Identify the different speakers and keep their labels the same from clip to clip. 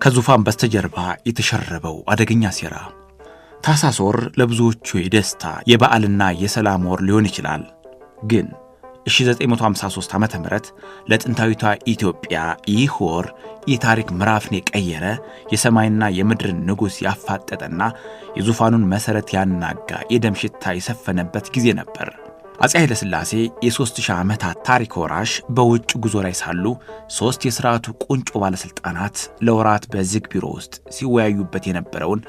Speaker 1: ከዙፋን በስተጀርባ የተሸረበው አደገኛ ሴራ ታኅሳስ ወር ለብዙዎቹ የደስታ የበዓልና የሰላም ወር ሊሆን ይችላል። ግን 1953 ዓመተ ምህረት ለጥንታዊቷ ኢትዮጵያ ይህ ወር የታሪክ ምዕራፍን የቀየረ የሰማይና የምድርን ንጉሥ ያፋጠጠና የዙፋኑን መሠረት ያናጋ የደም ሽታ የሰፈነበት ጊዜ ነበር። አፄ ኃይለ ሥላሴ የ3000 ዓመታት ታሪክ ወራሽ በውጭ ጉዞ ላይ ሳሉ 3 የሥርዓቱ ቁንጮ ባለሥልጣናት ለወራት በዝግ ቢሮ ውስጥ ሲወያዩበት የነበረውን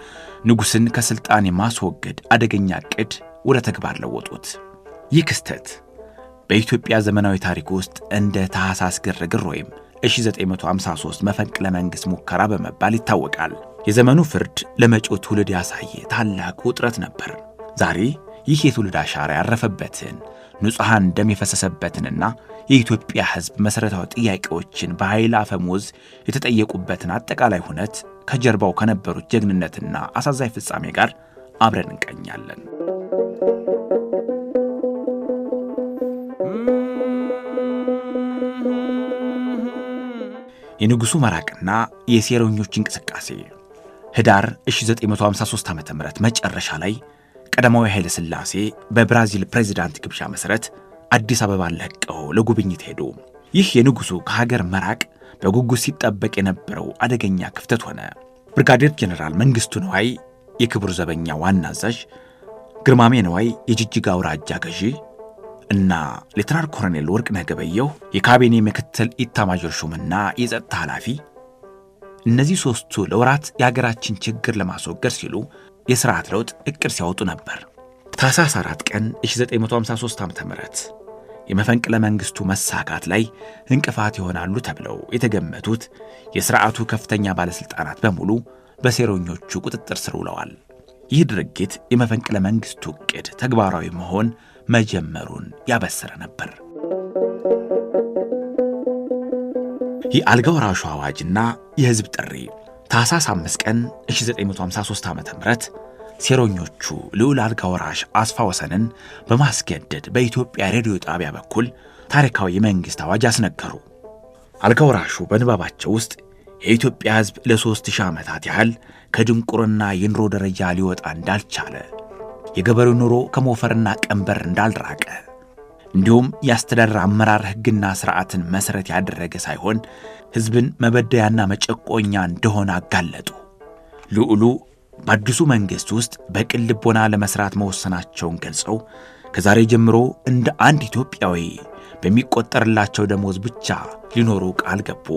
Speaker 1: ንጉሥን ከሥልጣን የማስወገድ አደገኛ ዕቅድ ወደ ተግባር ለወጡት። ይህ ክስተት በኢትዮጵያ ዘመናዊ ታሪክ ውስጥ እንደ ታኅሳስ ግርግር ወይም 1953 መፈንቅለ መንግሥት ሙከራ በመባል ይታወቃል። የዘመኑ ፍርድ ለመጪው ትውልድ ያሳየ ታላቅ ውጥረት ነበር። ዛሬ ይህ የትውልድ አሻራ ያረፈበትን ንጹሐን ደም የፈሰሰበትንና የኢትዮጵያ ሕዝብ መሠረታዊ ጥያቄዎችን በኃይል አፈሙዝ የተጠየቁበትን አጠቃላይ ሁነት ከጀርባው ከነበሩት ጀግንነትና አሳዛኝ ፍጻሜ ጋር አብረን እንቀኛለን። የንጉሡ መራቅና የሴረኞች እንቅስቃሴ ህዳር 1953 ዓ.ም መጨረሻ ላይ ቀዳማዊ ኃይለ ሥላሴ በብራዚል ፕሬዝዳንት ግብዣ መሠረት አዲስ አበባን ለቀው ለጉብኝት ሄዱ። ይህ የንጉሡ ከሀገር መራቅ በጉጉት ሲጠበቅ የነበረው አደገኛ ክፍተት ሆነ። ብርጋዴር ጄኔራል መንግሥቱ ነዋይ የክቡር ዘበኛ ዋና አዛዥ፣ ግርማሜ ነዋይ የጅጅጋ አውራጃ ገዢ እና ሌተናል ኮሎኔል ወርቅነህ ገበየሁ የካቢኔ ምክትል ኢታማዦር ሹምና የጸጥታ ኃላፊ፣ እነዚህ ሦስቱ ለወራት የሀገራችን ችግር ለማስወገድ ሲሉ የሥርዓት ለውጥ ዕቅድ ሲያወጡ ነበር። ታኅሳስ 4 ቀን 1953 ዓ.ም የመፈንቅለ መንግሥቱ መሳካት ላይ እንቅፋት ይሆናሉ ተብለው የተገመቱት የሥርዓቱ ከፍተኛ ባለሥልጣናት በሙሉ በሴረኞቹ ቁጥጥር ስር ውለዋል። ይህ ድርጊት የመፈንቅለ መንግሥቱ ዕቅድ ተግባራዊ መሆን መጀመሩን ያበሰረ ነበር። የአልጋ ወራሹ አዋጅና የሕዝብ ጥሪ ታኅሳስ 5 ቀን 1953 ዓ.ም ሴረኞቹ ልዑል አልጋ ወራሽ አስፋ ወሰንን በማስገደድ በኢትዮጵያ ሬዲዮ ጣቢያ በኩል ታሪካዊ የመንግሥት አዋጅ አስነገሩ። አልጋ ወራሹ በንባባቸው ውስጥ የኢትዮጵያ ሕዝብ ለ3000 ዓመታት ያህል ከድንቁርና የኑሮ ደረጃ ሊወጣ እንዳልቻለ፣ የገበሬው ኑሮ ከሞፈርና ቀንበር እንዳልራቀ፣ እንዲሁም የአስተዳደር አመራር ሕግና ሥርዓትን መሠረት ያደረገ ሳይሆን ሕዝብን መበደያና መጨቆኛ እንደሆነ አጋለጡ። ልዑሉ በአዲሱ መንግሥት ውስጥ በቅን ልቦና ለመሥራት መወሰናቸውን ገልጸው ከዛሬ ጀምሮ እንደ አንድ ኢትዮጵያዊ በሚቆጠርላቸው ደሞዝ ብቻ ሊኖሩ ቃል ገቡ።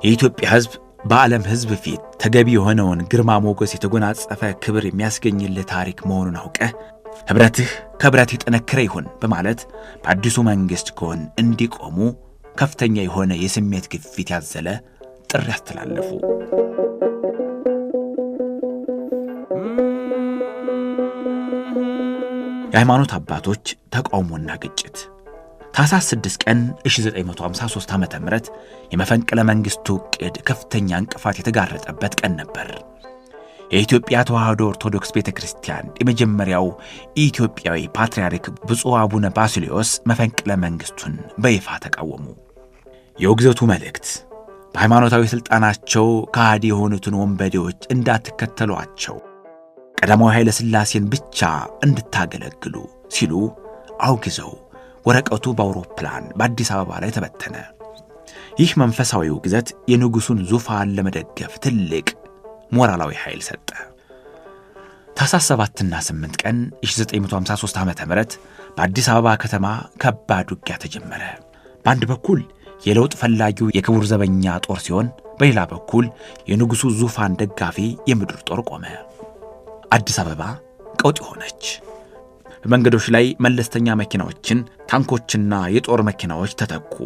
Speaker 1: የኢትዮጵያ ሕዝብ በዓለም ሕዝብ ፊት ተገቢ የሆነውን ግርማ ሞገስ የተጎናጸፈ ክብር የሚያስገኝልህ ታሪክ መሆኑን አውቀህ ኅብረትህ ከኅብረት የጠነከረ ይሁን በማለት በአዲሱ መንግሥት ጎን እንዲቆሙ ከፍተኛ የሆነ የስሜት ግፊት ያዘለ ጥሪ አስተላለፉ። የሃይማኖት አባቶች ተቃውሞና ግጭት ታኅሳስ 6 ቀን 1953 ዓ.ም የመፈንቅለ መንግሥቱ ዕቅድ ከፍተኛ እንቅፋት የተጋረጠበት ቀን ነበር። የኢትዮጵያ ተዋሕዶ ኦርቶዶክስ ቤተ ክርስቲያን የመጀመሪያው ኢትዮጵያዊ ፓትርያርክ ብፁዕ አቡነ ባስልዮስ መፈንቅለ መንግሥቱን በይፋ ተቃወሙ። የውግዘቱ መልእክት በሃይማኖታዊ ሥልጣናቸው ከሃዲ የሆኑትን ወንበዴዎች እንዳትከተሏቸው፣ ቀዳማዊ ኃይለ ሥላሴን ብቻ እንድታገለግሉ ሲሉ አውግዘው ወረቀቱ በአውሮፕላን በአዲስ አበባ ላይ ተበተነ። ይህ መንፈሳዊ ውግዘት የንጉሡን ዙፋን ለመደገፍ ትልቅ ሞራላዊ ኃይል ሰጠ። ታኅሳስ 7ና 8 ቀን 1953 ዓ.ም በአዲስ አበባ ከተማ ከባድ ውጊያ ተጀመረ። በአንድ በኩል የለውጥ ፈላጊው የክቡር ዘበኛ ጦር ሲሆን፣ በሌላ በኩል የንጉሡ ዙፋን ደጋፊ የምድር ጦር ቆመ። አዲስ አበባ ቀውጢ ሆነች። በመንገዶች ላይ መለስተኛ መኪናዎችን፣ ታንኮችና የጦር መኪናዎች ተተኩ።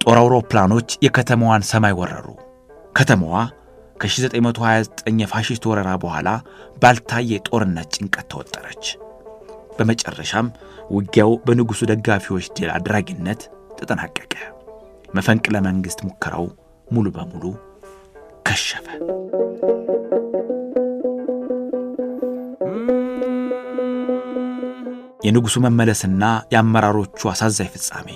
Speaker 1: ጦር አውሮፕላኖች የከተማዋን ሰማይ ወረሩ። ከተማዋ ከ1929 የፋሺስት ወረራ በኋላ ባልታየ ጦርነት ጭንቀት ተወጠረች። በመጨረሻም ውጊያው በንጉሡ ደጋፊዎች ድል አድራጊነት ተጠናቀቀ። መፈንቅለ መንግሥት ሙከራው ሙሉ በሙሉ ከሸፈ። የንጉሱ መመለስና የአመራሮቹ አሳዛኝ ፍጻሜ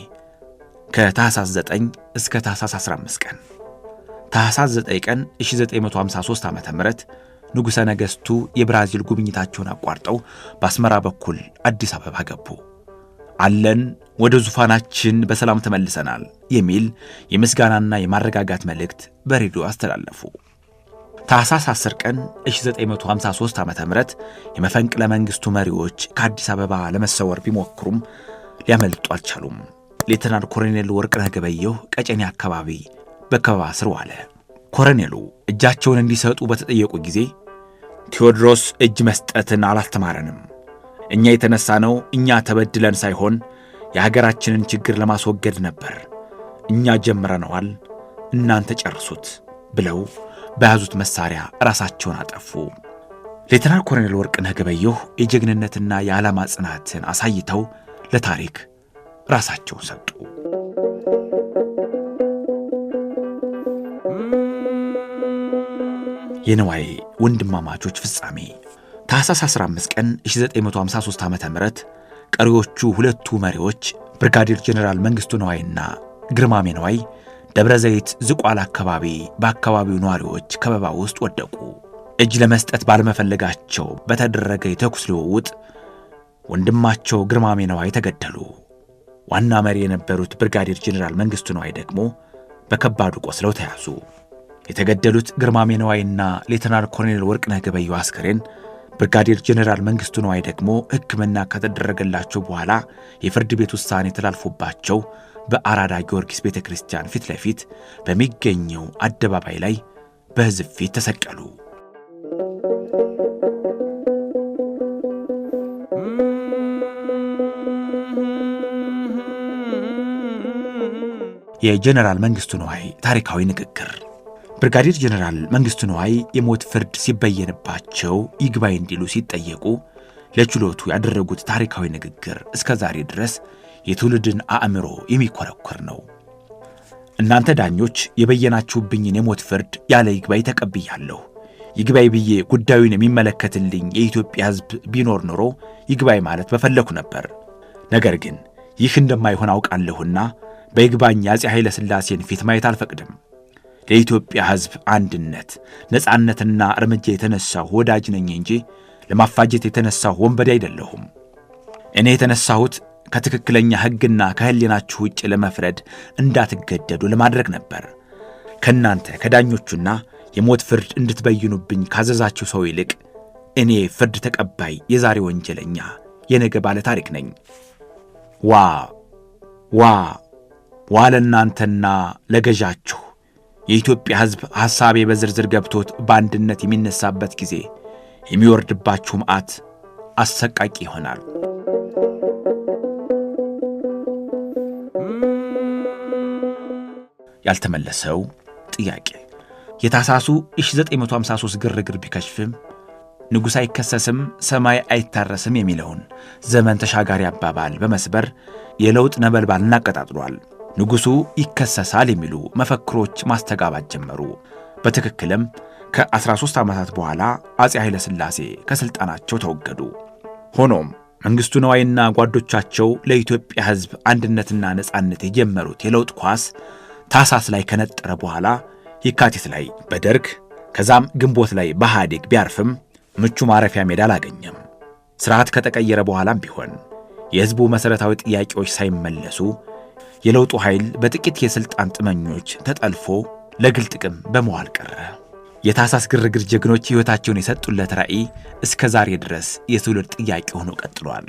Speaker 1: ከታህሳስ 9 እስከ ታህሳስ 15 ቀን። ታህሳስ 9 ቀን 1953 ዓ.ም ንጉሠ ነገሥቱ የብራዚል ጉብኝታቸውን አቋርጠው በአስመራ በኩል አዲስ አበባ ገቡ። አለን ወደ ዙፋናችን በሰላም ተመልሰናል የሚል የምስጋናና የማረጋጋት መልእክት በሬዲዮ አስተላለፉ። ታህሳስ 10 ቀን 1953 ዓ.ም የመፈንቅለ መንግሥቱ መሪዎች ከአዲስ አበባ ለመሰወር ቢሞክሩም ሊያመልጡ አልቻሉም። ሌተናል ኮሎኔል ወርቅነህ ገበየሁ ቀጨኔ አካባቢ በከበባ ስር ዋለ። ኮሎኔሉ እጃቸውን እንዲሰጡ በተጠየቁ ጊዜ ቴዎድሮስ እጅ መስጠትን አላስተማረንም። እኛ የተነሳነው እኛ ተበድለን ሳይሆን የሀገራችንን ችግር ለማስወገድ ነበር። እኛ ጀምረነዋል፣ እናንተ ጨርሱት ብለው በያዙት መሳሪያ ራሳቸውን አጠፉ። ሌተናል ኮሎኔል ወርቅነህ ገበየሁ የጀግንነትና የዓላማ ጽናትን አሳይተው ለታሪክ ራሳቸውን ሰጡ። የነዋይ ወንድማማቾች ፍጻሜ ታህሳስ 15 ቀን 1953 ዓ.ም ቀሪዎቹ ሁለቱ መሪዎች ብርጋዴር ጀነራል መንግስቱ ነዋይና ግርማሜ ነዋይ ደብረ ዘይት ዝቋላ አካባቢ በአካባቢው ነዋሪዎች ከበባ ውስጥ ወደቁ። እጅ ለመስጠት ባለመፈለጋቸው በተደረገ የተኩስ ልውውጥ ወንድማቸው ግርማሜ ነዋይ ተገደሉ። ዋና መሪ የነበሩት ብርጋዴር ጀነራል መንግስቱ ነዋይ ደግሞ በከባዱ ቆስለው ተያዙ። የተገደሉት ግርማሜ ነዋይና ሌተናል ኮሎኔል ወርቅነህ ገበየሁ አስከሬን ብርጋዴር ጀነራል መንግስቱ ነዋይ ደግሞ ሕክምና ከተደረገላቸው በኋላ የፍርድ ቤት ውሳኔ ተላልፎባቸው በአራዳ ጊዮርጊስ ቤተክርስቲያን ፊት ለፊት በሚገኘው አደባባይ ላይ በሕዝብ ፊት ተሰቀሉ። የጀነራል መንግስቱ ነዋይ ታሪካዊ ንግግር። ብርጋዴር ጀነራል መንግስቱ ነዋይ የሞት ፍርድ ሲበየንባቸው ይግባኝ እንዲሉ ሲጠየቁ ለችሎቱ ያደረጉት ታሪካዊ ንግግር እስከ ዛሬ ድረስ የትውልድን አእምሮ የሚኮረኮር ነው። እናንተ ዳኞች የበየናችሁብኝን የሞት ፍርድ ያለ ይግባኝ ተቀብያለሁ። ይግባኝ ብዬ ጉዳዩን የሚመለከትልኝ የኢትዮጵያ ሕዝብ ቢኖር ኖሮ ይግባኝ ማለት በፈለኩ ነበር። ነገር ግን ይህ እንደማይሆን አውቃለሁና በይግባኝ የአፄ ኃይለ ሥላሴን ፊት ማየት አልፈቅድም። ለኢትዮጵያ ሕዝብ አንድነት፣ ነጻነትና እርምጃ የተነሳሁ ወዳጅ ነኝ እንጂ ለማፋጀት የተነሳሁ ወንበዴ አይደለሁም። እኔ የተነሳሁት ከትክክለኛ ሕግና ከህሊናችሁ ውጭ ለመፍረድ እንዳትገደዱ ለማድረግ ነበር። ከናንተ ከዳኞቹና የሞት ፍርድ እንድትበይኑብኝ ካዘዛችሁ ሰው ይልቅ እኔ ፍርድ ተቀባይ የዛሬ ወንጀለኛ የነገ ባለ ታሪክ ነኝ። ዋ ለእናንተና ለገዣችሁ የኢትዮጵያ ሕዝብ ሐሳቤ በዝርዝር ገብቶት በአንድነት የሚነሳበት ጊዜ የሚወርድባችሁ መዓት አሰቃቂ ይሆናል። ያልተመለሰው ጥያቄ። የታህሳሱ 1953 ግርግር ቢከሽፍም ንጉሥ አይከሰስም ሰማይ አይታረስም የሚለውን ዘመን ተሻጋሪ አባባል በመስበር የለውጥ ነበልባል እናቀጣጥሏል። ንጉሡ ይከሰሳል የሚሉ መፈክሮች ማስተጋባት ጀመሩ። በትክክልም ከ13 ዓመታት በኋላ አፄ ኃይለ ሥላሴ ከሥልጣናቸው ተወገዱ። ሆኖም መንግሥቱ ነዋይና ጓዶቻቸው ለኢትዮጵያ ሕዝብ አንድነትና ነጻነት የጀመሩት የለውጥ ኳስ ታህሳስ ላይ ከነጠረ በኋላ የካቲት ላይ በደርግ ከዛም ግንቦት ላይ በኢህአዴግ ቢያርፍም ምቹ ማረፊያ ሜዳ አላገኘም። ስርዓት ከተቀየረ በኋላም ቢሆን የሕዝቡ መሠረታዊ ጥያቄዎች ሳይመለሱ የለውጡ ኃይል በጥቂት የሥልጣን ጥመኞች ተጠልፎ ለግል ጥቅም በመዋል ቀረ። የታህሳስ ግርግር ጀግኖች ሕይወታቸውን የሰጡለት ራዕይ እስከ ዛሬ ድረስ የትውልድ ጥያቄ ሆኖ ቀጥሏል።